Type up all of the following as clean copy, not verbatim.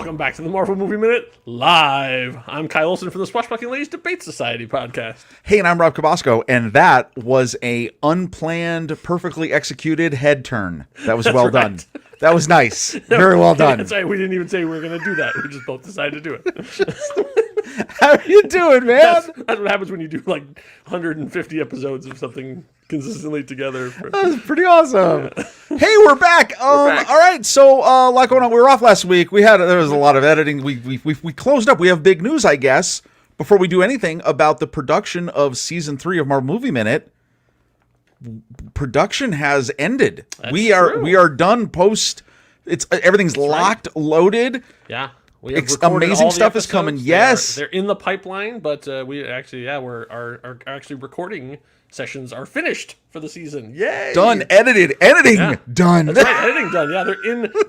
Welcome back to the Marvel Movie Minute Live. I'm Kyle Olson from the Swashbuckling Ladies Debate Society podcast. Hey, and I'm Rob Cabasco, and that was a unplanned, perfectly executed head turn. That was well done. That was nice. Very well done. That's right. We didn't even say we were going to do that. We just both decided to do it. How are you doing, man? That's what happens when you do like 150 episodes of something consistently together. That was pretty awesome. Yeah. Hey, we're back. All right, so a lot going on. We were off last week. There was a lot of editing. We closed up. We have big news, I guess, before we do anything about the production of season 3 of Marvel Movie Minute. Production has ended. We are done post. Everything's locked, loaded. Yeah. Amazing stuff is coming. Yes, they're in the pipeline, but we actually, our actually recording sessions are finished for the season. Yay! Done, editing done. That's right, editing done. Yeah,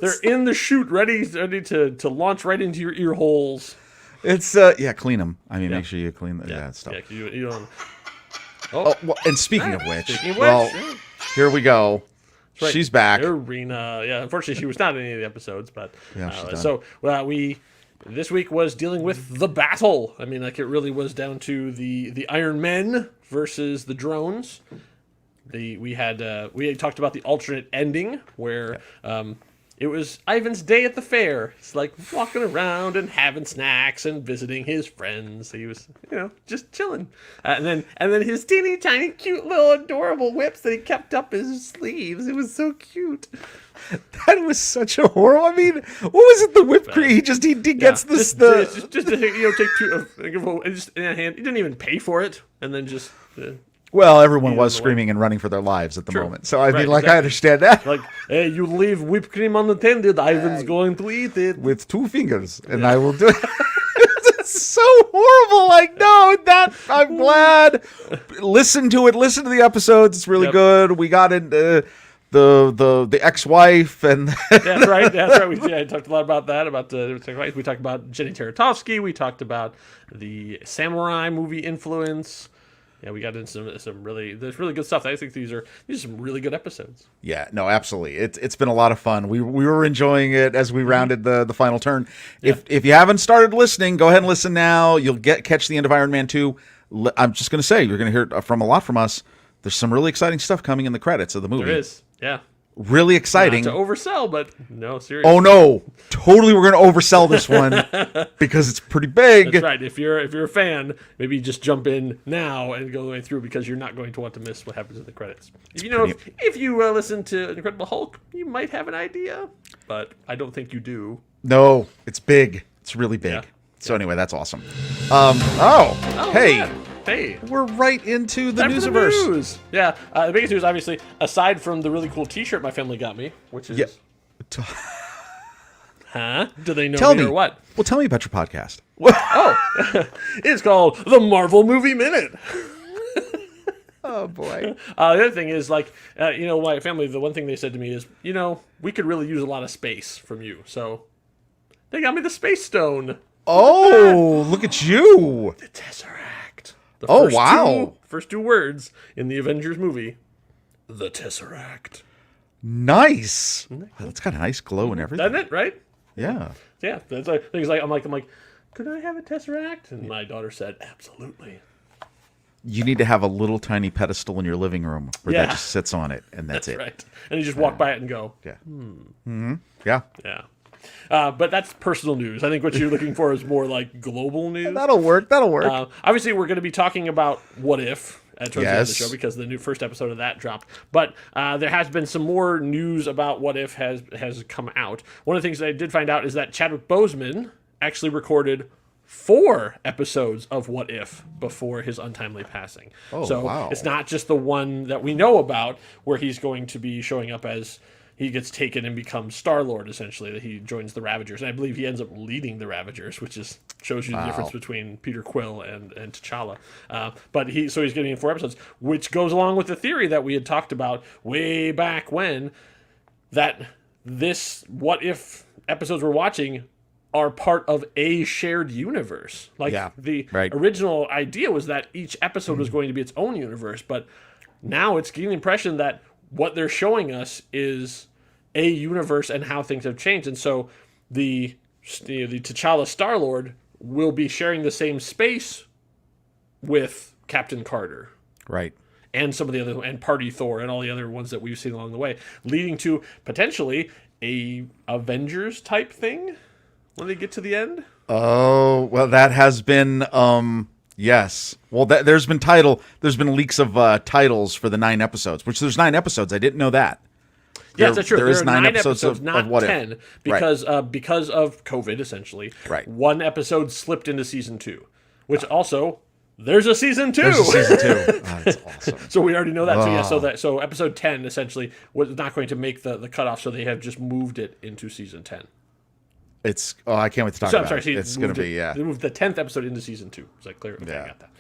they're in the chute, ready to launch right into your ear holes. It's clean them. I mean, make sure you clean that stuff. Yeah, you don't. Well, and speaking of which, yeah. Here we go. Right. She's back. Irina. Yeah, unfortunately, she was not in any of the episodes, but we this week was dealing with the battle. I mean, like it really was down to the Iron Men versus the drones. We had talked about the alternate ending where it was Ivan's day at the fair. He's like walking around and having snacks and visiting his friends. He was, just chilling. And then his teeny tiny cute little adorable whips that he kept up his sleeves. It was so cute. That was such a horrible. I mean, what was it? The whipped cream. He gets this. Just to take two just in a hand. He didn't even pay for it, and then just. Well, everyone was screaming and running for their lives at the moment. So, I mean, exactly. I understand that. Like, hey, you leave whipped cream unattended, Ivan's going to eat it. With 2 fingers, and I will do it. It's so horrible. Like, no, I'm glad. Listen to it. Listen to the episodes. It's really good. We got into the ex-wife. And That's right. I talked a lot about that, about the ex-wife. We talked about Jenny Teratovsky. We talked about the samurai movie influence. Yeah, we got into some really good stuff. I think these are some really good episodes. Yeah, no, absolutely. It's been a lot of fun. We were enjoying it as we rounded the final turn. Yeah. If you haven't started listening, go ahead and listen now. You'll catch the end of Iron Man 2. I'm just going to say, you're going to hear from a lot from us. There's some really exciting stuff coming in the credits of the movie. There is, yeah. Really exciting. Not to oversell, but no, seriously. Oh no, totally. We're going to oversell this one because it's pretty big. That's right. If you're a fan, maybe just jump in now and go the way through because you're not going to want to miss what happens in the credits. If you listen to Incredible Hulk, you might have an idea, but I don't think you do. No, it's big. It's really big. Yeah. So anyway, that's awesome. Hey. Man. Hey, we're right into the newsverse. News. Yeah, the biggest news, obviously, aside from the really cool T-shirt my family got me, which is, huh? Do they know me or what? Well, tell me about your podcast. It's called the Marvel Movie Minute. Oh boy. The other thing is, my family. The one thing they said to me is, we could really use a lot of space from you, so they got me the Space Stone. Oh, look at you! The Tesseract. First two words in the Avengers movie, the Tesseract. Nice. Well, it's got a nice glow and everything. Doesn't it? Right? Yeah. Yeah. That's like things like I'm like, could I have a Tesseract? And my daughter said, absolutely. You need to have a little tiny pedestal in your living room where that just sits on it, and that's it. Right. And you just walk by it and go, yeah. Mm-hmm. Yeah. Yeah. But that's personal news. I think what you're looking for is more like global news. That'll work. Obviously, we're going to be talking about What If towards the end of the show because the new first episode of that dropped. But there has been some more news about What If has come out. One of the things that I did find out is that Chadwick Boseman actually recorded 4 episodes of What If before his untimely passing. It's not just the one that we know about where he's going to be showing up as he gets taken and becomes Star-Lord, essentially, that he joins the Ravagers. And I believe he ends up leading the Ravagers, which shows you the difference between Peter Quill and T'Challa. But he's getting 4 episodes, which goes along with the theory that we had talked about way back when, that this What If episodes we're watching are part of a shared universe. The original idea was that each episode was going to be its own universe, but now it's getting the impression that what they're showing us is a universe and how things have changed. And so the the T'Challa Star-Lord will be sharing the same space with Captain Carter. Right. And some of the other, and Party Thor and all the other ones that we've seen along the way, leading to potentially a Avengers type thing when they get to the end. Oh, well, that has been, yes. Well, there's been leaks of titles for the 9 episodes, which there's 9 episodes. I didn't know that. Yes, that's true. There is is 9 episodes not of What 10, If. because because of COVID, essentially. Right. 1 episode slipped into season 2, which also there's a season 2. There's a season 2. Oh, that's awesome. So we already know that. So episode 10 essentially was not going to make the cutoff, so they have just moved it into season 10. I can't wait to talk about it. It's going to be, They moved the 10th episode into season 2. Is that clear? Okay, I got that.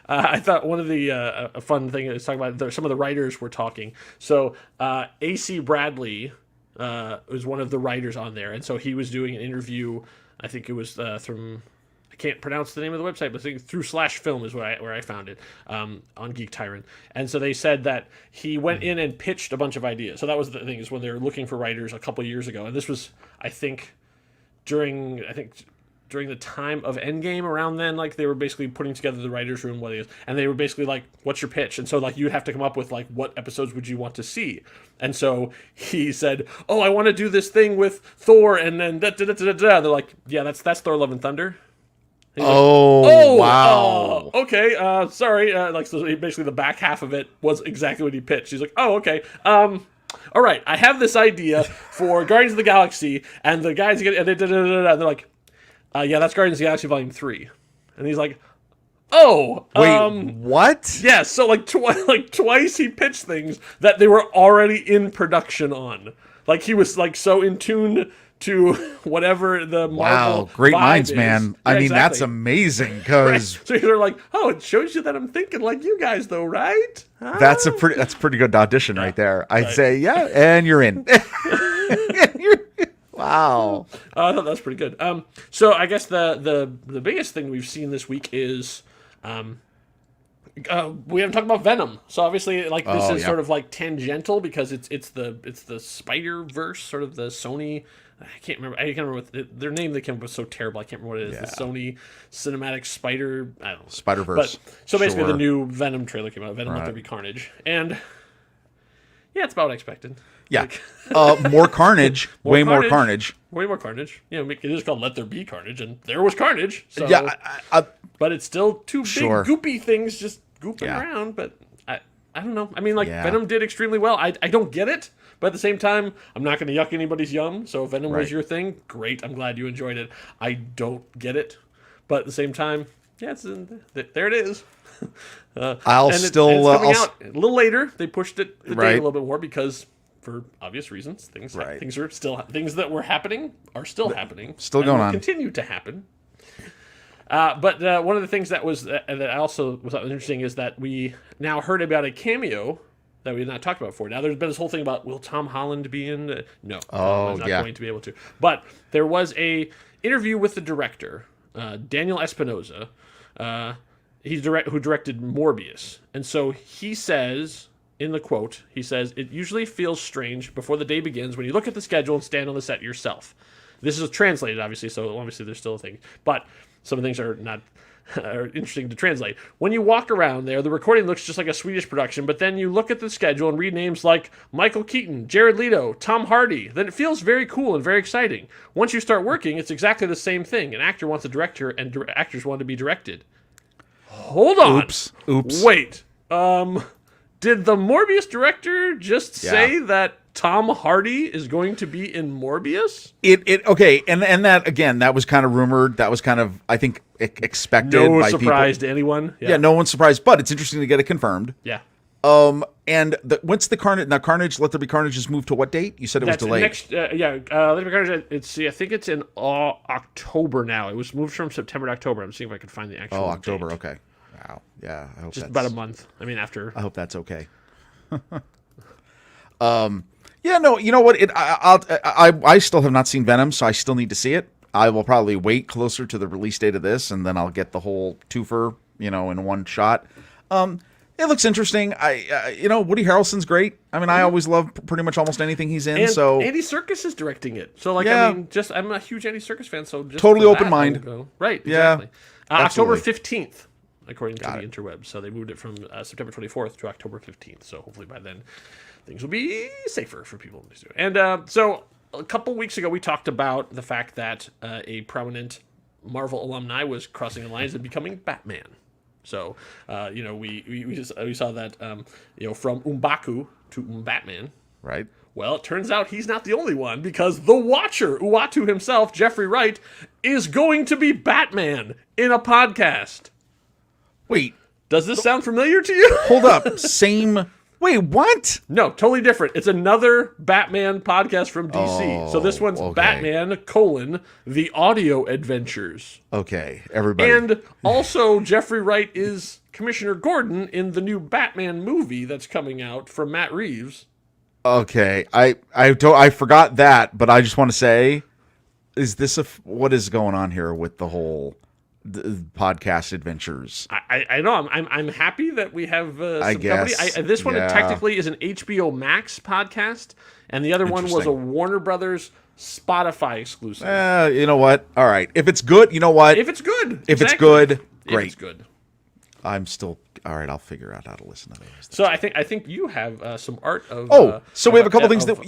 I thought one of the a fun thing is talking about some of the writers were talking. So A.C. Bradley was one of the writers on there, and so he was doing an interview. I think it was from, I can't pronounce the name of the website, but I think through /film is where I found it on Geek Tyrant. And so they said that he went in and pitched a bunch of ideas. So that was the thing, is when they were looking for writers a couple years ago, and this was, I think, during the time of Endgame, around then, like, they were basically putting together the writers' room, and they were basically like, what's your pitch? And so, like, you'd have to come up with, like, what episodes would you want to see? And so he said, oh, I want to do this thing with Thor, and then da-da-da-da-da. They're like, yeah, that's Thor Love and Thunder. Wow. Okay, sorry. So basically the back half of it was exactly what he pitched. He's like, oh, okay. All right, I have this idea for Guardians of the Galaxy, and the guys get, and they're like, yeah, that's Guardians of the Galaxy Volume 3. And he's like, oh. Wait, what? Yeah, so twice he pitched things that they were already in production on. Like, he was, like, so in tune to whatever the Marvel great vibe minds, is. man. Yeah, I mean, exactly. that's amazing, because Right. So you're like, oh, it shows you that I'm thinking like you guys, though, right? Huh? that's a pretty good audition right there. I'd say, yeah, and you're in. Wow. I thought that was pretty good. So I guess the biggest thing we've seen this week is we haven't talked about Venom. So obviously, like, this is sort of like tangential, because it's the Spider-Verse, sort of the Sony. I can't remember what their name they came up with, so terrible. I can't remember what it is. Yeah. The Sony Cinematic Spider. I don't know. Spider-Verse. But so basically, Sure. the new Venom trailer came out. Venom Let There Be Carnage, and yeah, it's about what I expected. Yeah. More carnage. Way more carnage. Way more carnage. You know, it is called Let There Be Carnage, and there was carnage. So, Yeah. but it's still two big Sure. goopy things just gooping Yeah. around. But I don't know. I mean, like, Yeah. Venom did extremely well. I don't get it, but at the same time, I'm not going to yuck anybody's yum. So if Venom Right. was your thing, great. I'm glad you enjoyed it. I don't get it, but at the same time, yeah, there it is. I'll and still. it's coming out a little later. They pushed the date Right. a little bit more because, for obvious reasons, things that were happening are still happening. Still and going will on. Continue to happen. But one of the things that I also was interesting is that we now heard about a cameo that we had not talked about before. Now, there's been this whole thing about, will Tom Holland be in? No, Tom Holland's not going to be able to. But there was a interview with the director, Daniel Espinosa, who directed Morbius. And so he says, in the quote, he says, "It usually feels strange before the day begins when you look at the schedule and stand on the set yourself." This is translated, obviously, so obviously there's still a thing. But some things are not are interesting to translate. When you walk around there, the recording looks just like a Swedish production, but then you look at the schedule and read names like Michael Keaton, Jared Leto, Tom Hardy. Then it feels very cool and very exciting. Once you start working, it's exactly the same thing. An actor wants a director, and actors want to be directed. Hold on. Oops. Wait. Did the Morbius director just say that Tom Hardy is going to be in Morbius? Okay, and that, again, that was kind of rumored. That was kind of, I think, expected by people. No surprise to anyone. Yeah, no one's surprised, but it's interesting to get it confirmed. Yeah. And what's the Carnage? Now, Carnage, Let There Be Carnage is moved to what date? You said it was delayed. Let There Be Carnage. I think it's in October now. It was moved from September to October. I'm seeing if I can find the actual October, date. okay. Wow. Yeah, I hope Just that's about a month. I mean, after. I hope that's okay. Yeah, no, you know what? I still have not seen Venom, so I still need to see it. I will probably wait closer to the release date of this, and then I'll get the whole twofer, in one shot. It looks interesting. Woody Harrelson's great. I mean, I always love pretty much almost anything he's in. And so Andy Serkis is directing it. So, Yeah. I mean, I'm a huge Andy Serkis fan. So just Totally for open that, mind. I will go. Right. Yeah, Exactly. October absolutely. 15th, according to the interwebs. So they moved it from September 24th to October 15th. So hopefully by then things will be safer for people to do. And so a couple weeks ago we talked about the fact that a prominent Marvel alumni was crossing the lines and becoming Batman. So, we saw that, from M'Baku to Batman. right. Well, it turns out he's not the only one because the Watcher, Uatu himself, Jeffrey Wright, is going to be Batman in a podcast. Wait, Does this sound familiar to you? hold up. Same. Wait, what? No, totally different. It's another Batman podcast from DC. So this one's okay. Batman, The Audio Adventures. Okay, everybody. And also, Jeffrey Wright is Commissioner Gordon in the new Batman movie that's coming out from Matt Reeves. Okay, I forgot that, but I just want to say, is this what is going on here with the whole podcast adventures? I know. I'm happy that we have some guess. company. This one technically is an HBO Max podcast, and the other one was a Warner Brothers Spotify exclusive. You know what? All right, if it's good, you know what? If it's good, If it's good, great. If it's good. I'm still all right. I'll figure out how to listen to those. So I think you have some art of. So we have a couple things that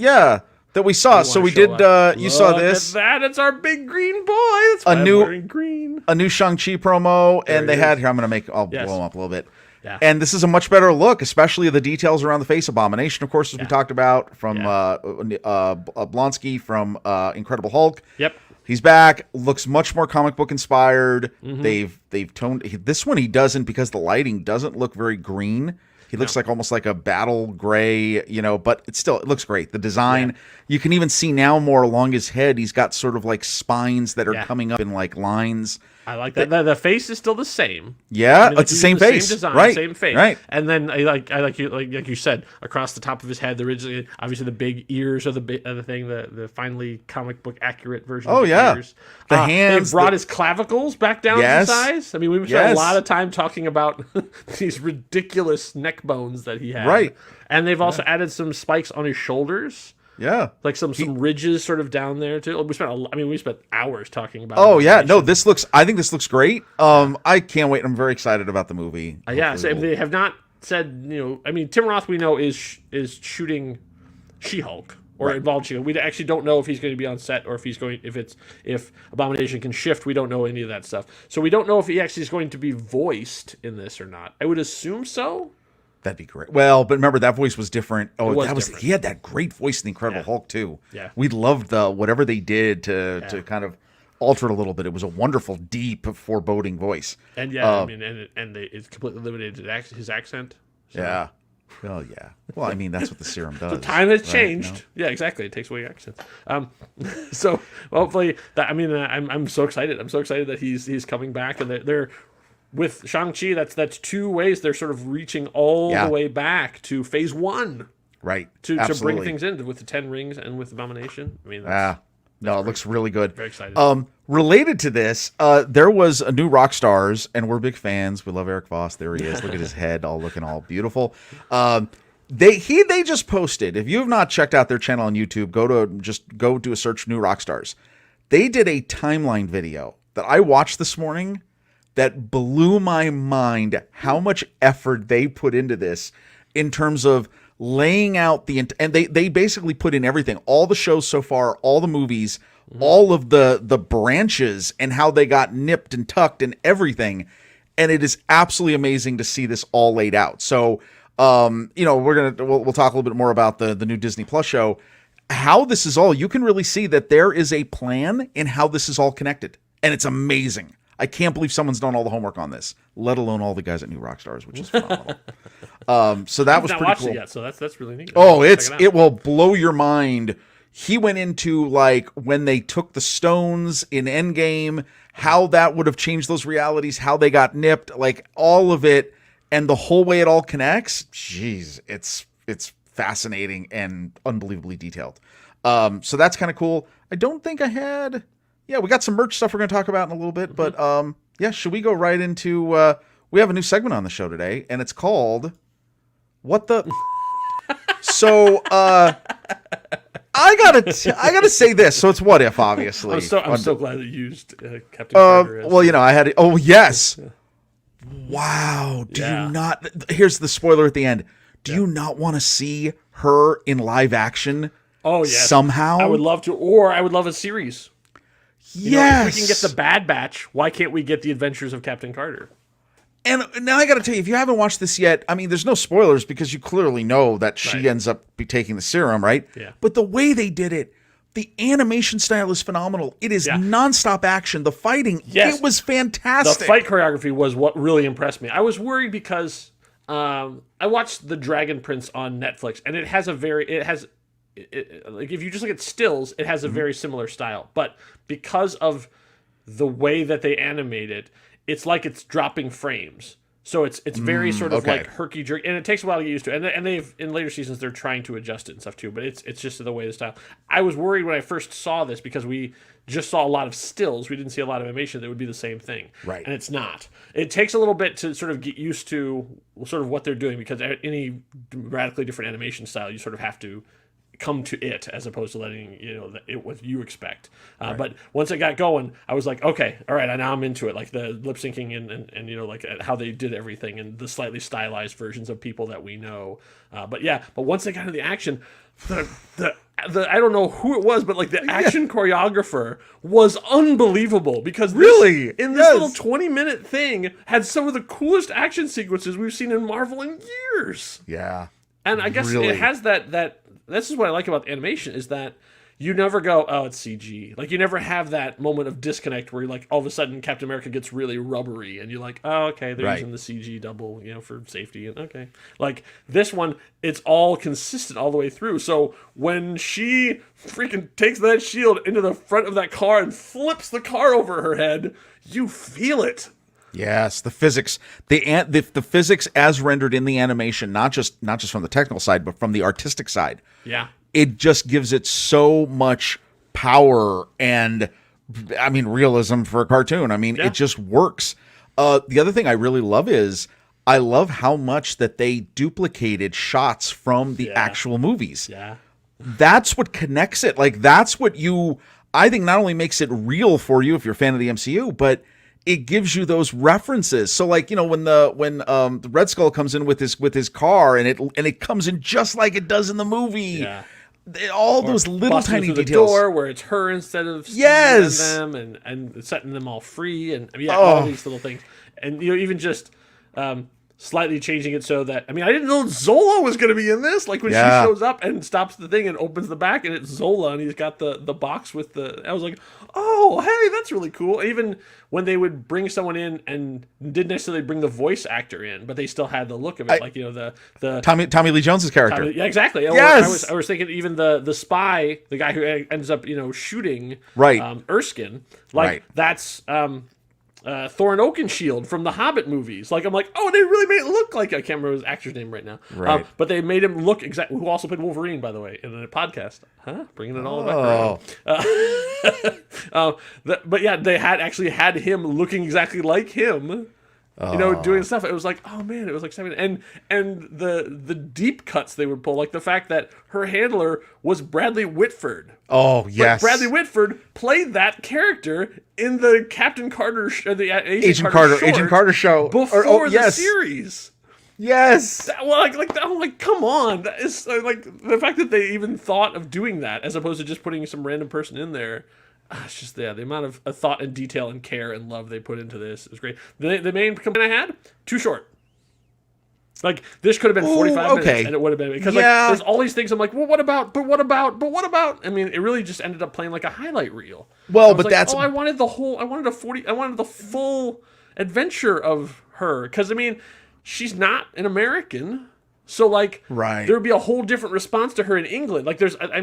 we saw. So we did. You saw this. Look at that! It's our big green boy. That's why I'm wearing green. A new Shang-Chi promo, and they had here. I'm gonna I'll blow them up a little bit. Yeah. And this is a much better look, especially the details around the face. Abomination, of course, as we talked about from Blonsky from Incredible Hulk. Yep. He's back. Looks much more comic book inspired. Mm-hmm. They've toned this one. He doesn't, because the lighting doesn't look very green. He looks like almost like a battle gray, but it looks great. The design, you can even see now more along his head. He's got sort of like spines that are coming up in like lines. I like that. The face is still the same. Yeah, it's the same face, same design, right? Same face, right? And then I like you said, across the top of his head, obviously the big ears are the thing, the finally comic book accurate version. Oh of the ears. The hands. They brought his clavicles back down in size. I mean, we spent a lot of time talking about these ridiculous neck bones that he had. Right. And they've also added some spikes on his shoulders. Yeah, like some ridges sort of down there too. We spent hours talking about. Oh yeah, no, I think this looks great. I can't wait. I'm very excited about the movie. So they have not said. Tim Roth we know is shooting She-Hulk or involved She-Hulk. We actually don't know if he's going to be on set or if Abomination can shift. We don't know any of that stuff. So we don't know if he actually is going to be voiced in this or not. I would assume so. That'd be great. Well, but remember that voice was different. Oh, different. He had that great voice in the Incredible Hulk too. Yeah, we loved whatever they did to kind of alter it a little bit. It was a wonderful, deep, foreboding voice. And it's completely eliminated his accent. So. Yeah. Well, yeah. Well, I mean that's what the serum does. The time has changed. No? Yeah, exactly. It takes away accents. So hopefully that. I'm so excited. I'm so excited that he's coming back, and they're with Shang-Chi, that's two ways they're sort of reaching all the way back to phase 1. Right. To bring things in with the 10 rings and with Abomination. I mean, it looks really good. Very excited. Related to this, there was a new Rockstars, and we're big fans. We love Eric Voss. There he is. Look at his head, all looking all beautiful. They just posted. If you have not checked out their channel on YouTube, go do a search, New Rockstars. They did a timeline video that I watched this morning that blew my mind how much effort they put into this in terms of laying out and they basically put in everything, all the shows so far, all the movies, all of the branches and how they got nipped and tucked and everything. And it is absolutely amazing to see this all laid out. So, we'll talk a little bit more about the new Disney Plus show, how this is all, you can really see that there is a plan in how this is all connected. And it's amazing. I can't believe someone's done all the homework on this, let alone all the guys at New Rockstars, which is phenomenal. So that was pretty cool. Yet, so that's really neat. It will blow your mind. He went into like when they took the stones in Endgame, how that would have changed those realities, how they got nipped, like all of it, and the whole way it all connects. Jeez, it's fascinating and unbelievably detailed. So that's kind of cool. I don't think I had. Yeah, we got some merch stuff we're going to talk about in a little bit, but should we go right into we have a new segment on the show today, and it's called "What the." So I gotta say this. So it's What If, obviously. I'm so glad that you used Captain Carter. Well, I had it. Oh yes. Wow. Do you not? Here's the spoiler at the end. Do you not want to see her in live action? Oh yes. Somehow. I would love to, or I would love a series. Yes. If we can get the Bad Batch, why can't we get the Adventures of Captain Carter? And now I got to tell you, if you haven't watched this yet, I mean, there's no spoilers because you clearly know that she ends up taking the serum, right? Yeah. But the way they did it, the animation style is phenomenal. It is nonstop action. The fighting, it was fantastic. The fight choreography was what really impressed me. I was worried because I watched The Dragon Prince on Netflix, and it has like if you just look at stills, it has a very similar style. But because of the way that they animate it, it's like it's dropping frames. So it's very sort of like herky-jerky, and it takes a while to get used to. And they've in later seasons they're trying to adjust it and stuff too. But it's just the way the style. I was worried when I first saw this because we just saw a lot of stills. We didn't see a lot of animation that would be the same thing. Right. And it's not. It takes a little bit to sort of get used to sort of what they're doing because any radically different animation style, you sort of have to come to it as opposed to letting it what you expect. But once it got going, I was like, okay, all right, now I'm into it. Like the lip syncing and like how they did everything and the slightly stylized versions of people that we know. But once they got into the action, the I don't know who it was, but like the action choreographer was unbelievable because this little 20-minute thing had some of the coolest action sequences we've seen in Marvel in years. Yeah. And I guess it has that this is what I like about animation is that you never go, oh, it's CG. Like you never have that moment of disconnect where you're like all of a sudden Captain America gets really rubbery and you're like, oh, okay, they're using the CG double, for safety and okay. Like this one, it's all consistent all the way through. So when she freaking takes that shield into the front of that car and flips the car over her head, you feel it. Yes, the physics, the physics as rendered in the animation, not just from the technical side, but from the artistic side. Yeah, it just gives it so much power and, I mean, realism for a cartoon. I mean, it just works. The other thing I really love is I love how much that they duplicated shots from the actual movies. Yeah, that's what connects it. Like that's what I think not only makes it real for you if you're a fan of the MCU, but it gives you those references. So like, when the Red Skull comes in with his car and it comes in just like it does in the movie. Yeah. All those little tiny details. The door where it's her instead of them and setting them all free and all these little things. And even just slightly changing it so that I didn't know Zola was going to be in this. Like when she shows up and stops the thing and opens the back and it's Zola and he's got the box with I was like, oh hey, that's really cool. Even when they would bring someone in and didn't necessarily bring the voice actor in, but they still had the look of it, the Tommy Lee Jones's character. Yeah, exactly. Yes. I was thinking even the spy, the guy who ends up shooting Erskine, that's Thorin Oakenshield from the Hobbit movies. Like I'm like, oh, they really made it look like I can't remember his actor's name right now. Right. But they made him look exactly. Who also played Wolverine, by the way, in a podcast. Bringing it all back around. But yeah, they had him looking exactly like him. Doing stuff. It was like, oh man, it was like something. And the deep cuts they would pull, like the fact that her handler was Bradley Whitford. Oh yes, but Bradley Whitford played that character in the Captain Carter, the Agent Carter show before the series. Yes. I'm like, come on. That is like the fact that they even thought of doing that as opposed to just putting some random person in there. It's just the amount of thought and detail and care and love they put into this is great. The main complaint I had, too short. Like this could have been 45 minutes and it would have been because there's all these things I'm like, well, what about? But what about? I mean, it really just ended up playing like a highlight reel. Well, but that's I wanted the full adventure of her because she's not an American. So like, there would be a whole different response to her in England. Like, there's, I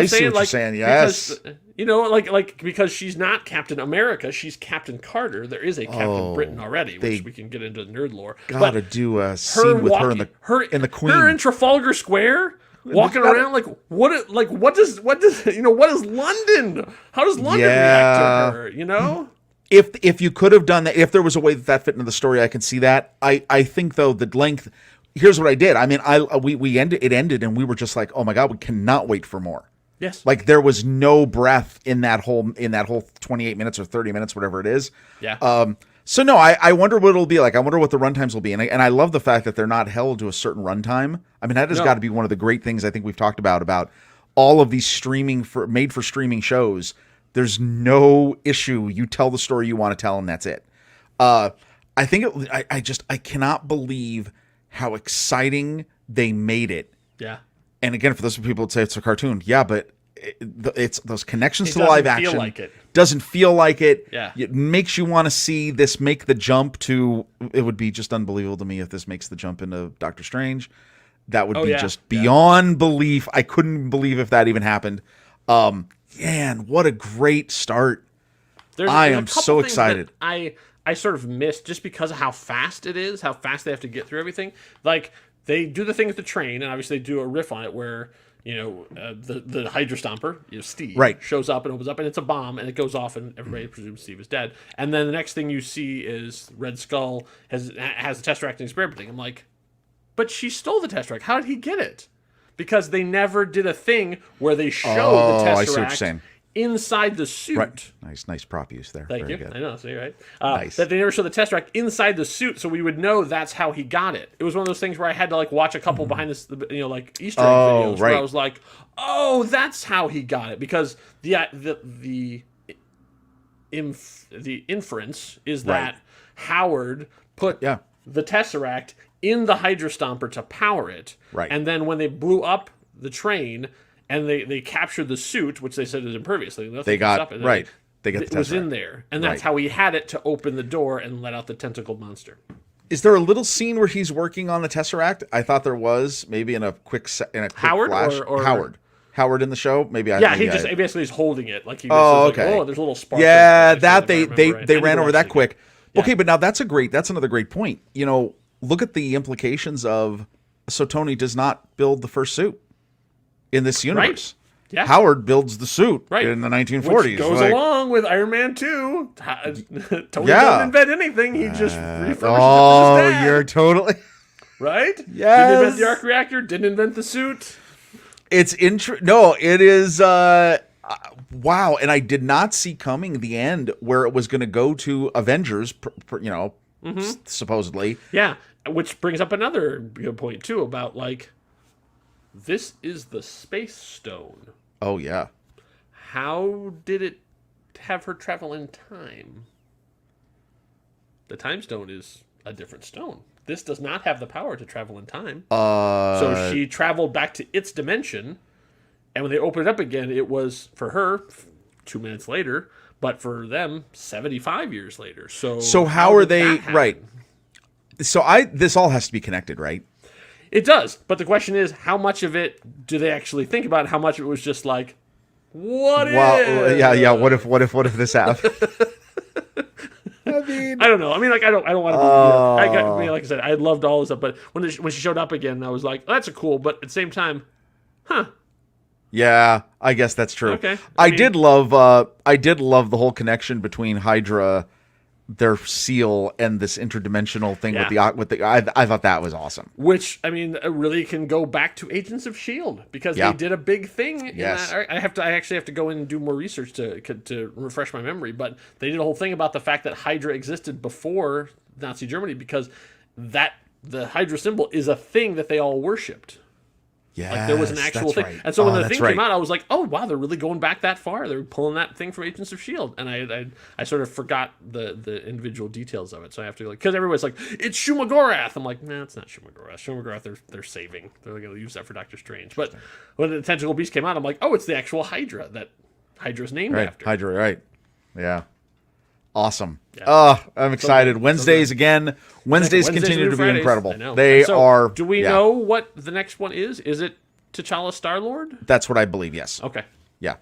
see what you're saying. Yes, because she's not Captain America, she's Captain Carter. There is a Captain Britain already, which we can get into nerd lore. Gotta do a scene with her in the Queen. Her in Trafalgar Square, walking around what is London? How does London react to her? If you could have done that, if there was a way that fit into the story, I can see that. I think though the length. Here's what I did. I mean, we ended. It ended, and we were just like, oh my god, we cannot wait for more. Yes. Like there was no breath in that whole 28 minutes or 30 minutes, whatever it is. Yeah. So no, I wonder what it'll be like. I wonder what the runtimes will be, and I love the fact that they're not held to a certain runtime. I mean, that has got to be one of the great things I think we've talked about all of these made for streaming shows. There's no issue. You tell the story you want to tell, and that's it. I think I cannot believe how exciting they made it. Yeah. And again, for those people that say it's a cartoon, yeah, but it's those connections to live action. Doesn't feel like it. Yeah. It makes you want to see this make the jump to. It would be just unbelievable to me if this makes the jump into Doctor Strange. That would be just beyond belief. I couldn't believe if that even happened. Man, what a great start. I am so excited. I sort of missed just because of how fast it is, how fast they have to get through everything. Like, they do the thing with the train, and obviously they do a riff on it where, the Hydra Stomper, Steve, shows up and opens up, and it's a bomb, and it goes off, and everybody presumes Steve is dead. And then the next thing you see is Red Skull has the Tesseract and experimenting. I'm like, but she stole the Tesseract. How did he get it? Because they never did a thing where they show the Tesseract I see what you're saying. Inside the suit. Right. Nice prop use there. Thank Very you. good. I know, see, right? Nice. That they never show the Tesseract inside the suit, so we would know that's how he got it. It was one of those things where I had to watch a couple behind this, like Easter egg videos, where I was like, "Oh, that's how he got it." Because the inference is that Howard put the Tesseract in the Hydra Stomper to power it, and then when they blew up the train. And they captured the suit, which they said is impervious. They got the it was in there, and that's how he had it to open the door and let out the tentacled monster. Is there a little scene where he's working on the Tesseract? I thought there was, mayy in a quick Howard flash. or Howard in the show. Maybe basically he's holding it like he. Okay. There's a little spark. Yeah, that they ran over that quick. Yeah. Okay, but now that's another great point. Look at the implications of so Tony does not build the first suit. In this universe, Yeah. Howard builds the suit in the 1940s. Which goes along with Iron Man 2. Tony didn't invent anything. He just refurbished it for his dad. You're totally... Right? Yes. Didn't invent the arc reactor. Didn't invent the suit. It's No, it is... wow. And I did not see coming the end where it was going to go to Avengers, supposedly. Yeah. Which brings up another point, too, about, this is the Space Stone. Oh, yeah. How did it have her travel in time? The Time Stone is a different stone. This does not have the power to travel in time. So she traveled back to its dimension, and when they opened it up again, it was, for her, 2 minutes later, but for them, 75 years later. So how are they... Right. So this all has to be connected, right? It does, but the question is, how much of it do they actually think about? How much of it was just like, what if? Yeah. What if this happened? I mean, I don't know. I mean, I don't want to. Like I said, I loved all this stuff, but when she showed up again, I was like, oh, that's a cool. But at the same time, Yeah, I guess that's true. Okay, I did love the whole connection between Hydra, their seal, and this interdimensional thing with the I thought that was awesome. Which, I mean, really can go back to Agents of S.H.I.E.L.D. because they did a big thing in that. I actually have to go in and do more research to refresh my memory, but they did a whole thing about the fact that Hydra existed before Nazi Germany because the Hydra symbol is a thing that they all worshipped. Yeah, there was an actual thing. Right. And so when the thing came out, I was like, oh, wow, they're really going back that far. They're pulling that thing from Agents of S.H.I.E.L.D. And I sort of forgot the individual details of it. So I have to, because everybody's like, it's Shumagorath. I'm like, nah, it's not Shumagorath. Shumagorath, they're saving. They're going to use that for Doctor Strange. But when the Tentacle Beast came out, I'm like, oh, it's the actual Hydra that Hydra's named after. Hydra, right. Yeah. Awesome. Yeah. Oh, I'm excited. Wednesdays again. Wednesdays continue to be incredible. They are. Do we know what the next one is? Is it T'Challa Star-Lord? That's what I believe, yes. Okay. Yeah.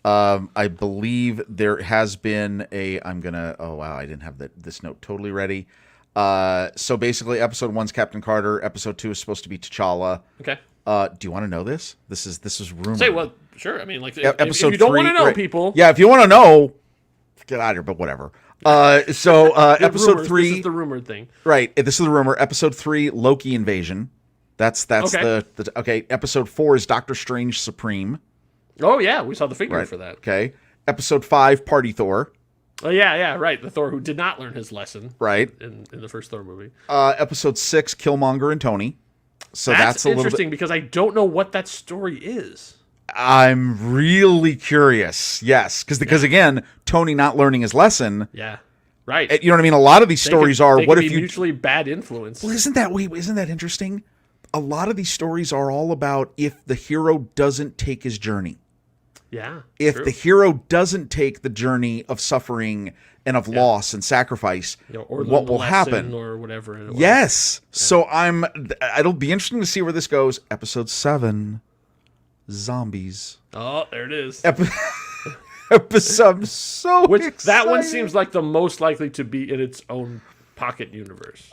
I believe there has been I didn't have this note totally ready. So basically episode 1's Captain Carter, episode 2 is supposed to be T'Challa. Okay. Do you want to know this? This is rumored. Say, well, sure. I mean, if episode you don't 3, want to know, people. Yeah, if you want to know, get out of here, but whatever. Episode rumors. 3. This is the rumored thing. Right. This is the rumor. Episode 3, Loki Invasion. That's Okay. okay. Episode 4 is Doctor Strange Supreme. Oh yeah, we saw the figure Right. for that. Okay. Episode 5, Party Thor. Oh yeah, right. The Thor who did not learn his lesson. Right. In the first Thor movie. Episode 6, Killmonger and Tony. So that's a little interesting bit. because I don't know what that story is. I'm really curious. Yes, because again, Tony not learning his lesson. Yeah. Right. You know what I mean? A lot of these stories are they what could if be you mutually bad influence. Well, isn't that interesting? A lot of these stories are all about if the hero doesn't take his journey. Yeah. If true. the hero doesn't take the journey of suffering and of loss and sacrifice, or what the will lesson happen? or whatever it was. Yes. So it'll be interesting to see where this goes. Episode 7, Zombies. Oh, there it is. Episode, I'm so Which that one excited. seems like the most likely to be in its own pocket universe.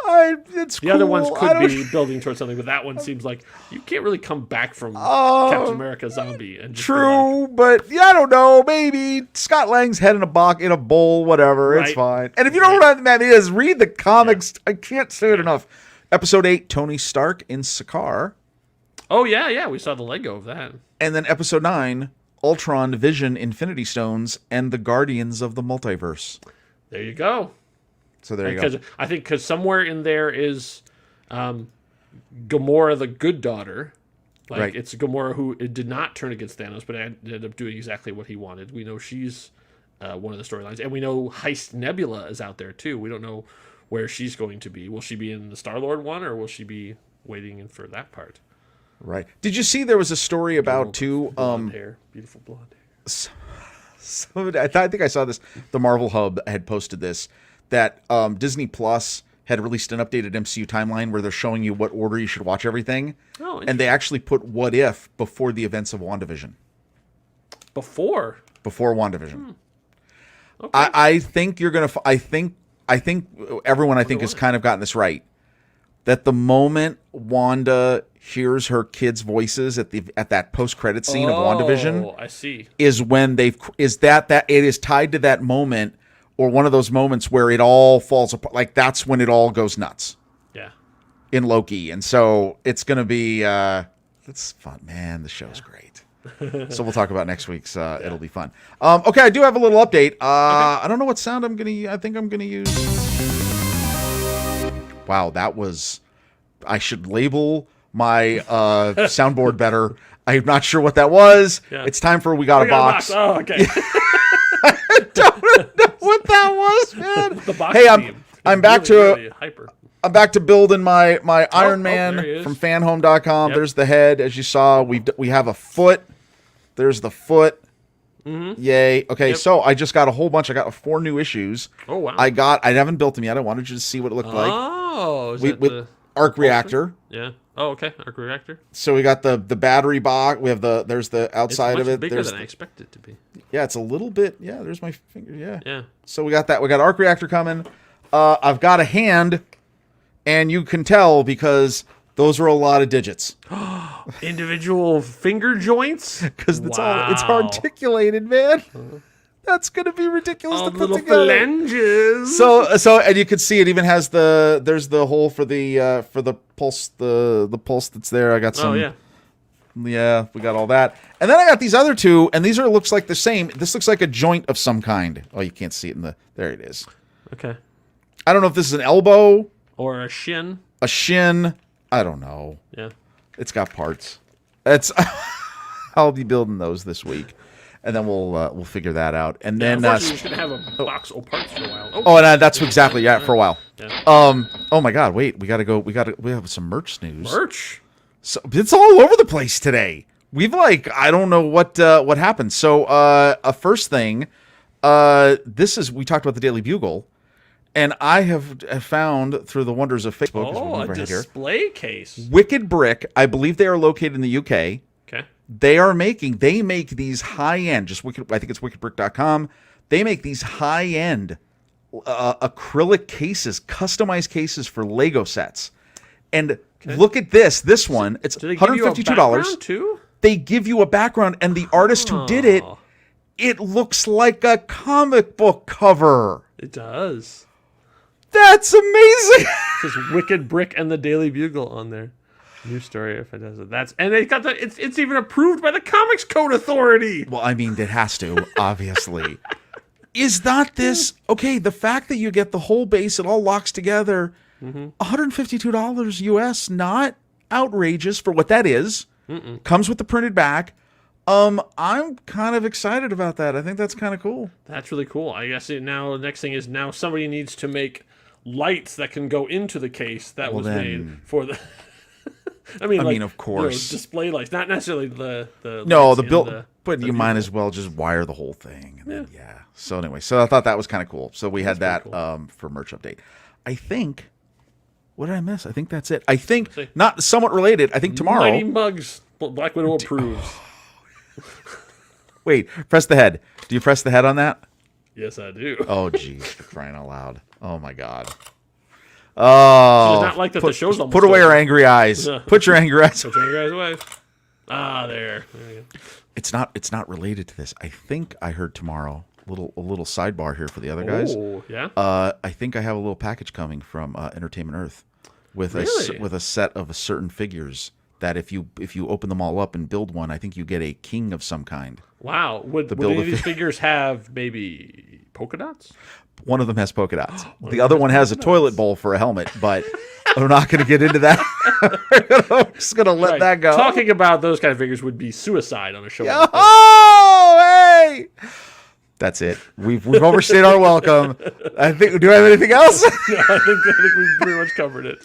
It's The other ones cool. could be building towards something, but that one seems like you can't really come back from Captain America Zombie and just be like, True, but I don't know. Maybe Scott Lang's head in a bowl, whatever. It's Right. fine. And if you don't know what that is, read the comics. I can't say it enough. Episode 8, Tony Stark in Sakaar, oh yeah, we saw the Lego of that. and then Episode 9, Ultron, Vision, Infinity Stones, and the Guardians of the Multiverse. There you go. So there you go. Because somewhere in there is Gamora, the good daughter. Like Right. it's Gamora who did not turn against Thanos, but ended up doing exactly what he wanted. We know she's one of the storylines, and we know Heist Nebula is out there too. We don't know where she's going to be. Will she be in the Star-Lord one, or will she be waiting in for that part? Right. Did you see there was a story about too? Blonde hair, beautiful blonde hair. So I think I saw this. The Marvel Hub had posted this that Disney Plus had released an updated MCU timeline where they're showing you what order you should watch everything. Oh, and they actually put What If before the events of WandaVision. Before WandaVision. okay. I think you're gonna. I think everyone has kind of gotten this right. That the moment Wanda hears her kids' voices at that post-credit scene of WandaVision, I see. is when that it is tied to that moment, or one of those moments where it all falls apart. Like that's when it all goes nuts Yeah. in Loki, and so it's gonna be it's fun, man. The show's great. So we'll talk about next week's. It'll be fun. Okay, I do have a little update. I don't know what sound I'm gonna. I think I'm gonna use. Wow, that was. I should label my soundboard better. I'm not sure what that was. Yeah. It's time for We Got a Box. Oh, okay. I don't know what that was, man. The box Hey, theme. I'm It's back really to hyper. I'm back to building my Iron there he Man is. from fanhome.com. Yep. There's the head, as you saw. We have a foot. There's the foot. Yay. Okay, Yep. so I just got a whole bunch. I got 4 new issues. Oh wow. I haven't built them yet. I wanted you to see what it looked like. Oh, is With that the arc reactor. Yeah. Oh, okay. Arc reactor. So we got the battery box. We have there's the It's outside much of it. bigger There's than I expected it to be. yeah, it's a little bit. Yeah, there's my finger. Yeah. Yeah. So we got that. We got arc reactor coming. I've got a hand, and you can tell because those are a lot of digits. Individual finger joints. Because it's Wow. articulated, man. That's gonna be ridiculous All to put little together. phalanges. So and you can see it even has there's the hole for the pulse the pulse that's there. I got some. Oh yeah. Yeah, we got all that. And then I got these other 2, and these looks like the same. This looks like a joint of some kind. Oh, you can't see it there it is. Okay. I don't know if this is an elbow, Or a shin. a shin. I don't know. Yeah. It's got parts. I'll be building those this week, and then we'll figure that out. And then Unfortunately, you're just gonna have a box of parts for a while. oh, and that's exactly for a while. Yeah. Oh my God, wait, we have some merch news. Merch. So it's all over the place today. We've I don't know what happened. So a first thing, we talked about the Daily Bugle, and I have found through the wonders of Facebook. as we Oh, move a right here, display case. Wicked Brick. I believe they are located in the UK. Okay. They make these high end. I think it's wickedbrick.com. They make these high end acrylic cases, customized cases for Lego sets. And look at this one. It's Do they give you a $152. background too? They give you a background, and the artist who did it Oh. It looks like a comic book cover. It does. That's amazing. It says Wicked Brick and the Daily Bugle on there. New story if it does it. And they got it's even approved by the Comics Code Authority. Well, I mean, it has to, obviously. Is not this okay? The fact that you get the whole base, it all locks together, $152 US, not outrageous for what that is. Comes with the printed back. I'm kind of excited about that. I think that's kind of cool. That's really cool. I guess now the next thing is now somebody needs to make lights that can go into the case that was made for the. I mean, of course, display lights, not necessarily the build, but you might as well just wire the whole thing. And then, So anyway, so I thought that was kind of cool. So we had that cool. For merch update. I think. What did I miss? I think that's it. I think not somewhat related. I think tomorrow. Mighty Mugs. Black Widow approves. Wait, press the head. Do you press the head on that? Yes, I do. Oh, geez, for crying out loud! Oh my God. Oh, she does not like that the show's almost put away over. her angry eyes. Put your angry eyes. Put your angry eyes away. There you go. It's not related to this. I think I heard tomorrow. A little sidebar here for the other guys. Oh, yeah. I think I have a little package coming from Entertainment Earth with a set of certain figures that if you open them all up and build one, I think you get a king of some kind. Wow. Would any of these figures have maybe polka dots? One of them has polka dots. The other one has a toilet bowl for a helmet, but I'm not going to get into that. I'm just going to let that go. Talking about those kind of figures would be suicide on a show. Oh, hey! That's it. We've overstayed our welcome. I think. Do I have anything else? No, I think we've pretty much covered it.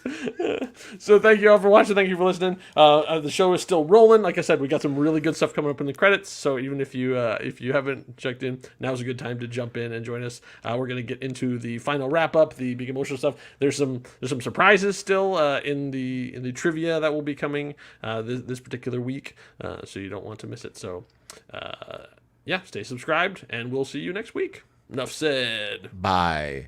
So thank you all for watching. Thank you for listening. The show is still rolling. Like I said, we got some really good stuff coming up in the credits. So even if you haven't checked in, now's a good time to jump in and join us. We're gonna get into the final wrap up, the big emotional stuff. There's some surprises still in the trivia that will be coming this particular week. So you don't want to miss it. So. Stay subscribed, and we'll see you next week. Enough said. Bye.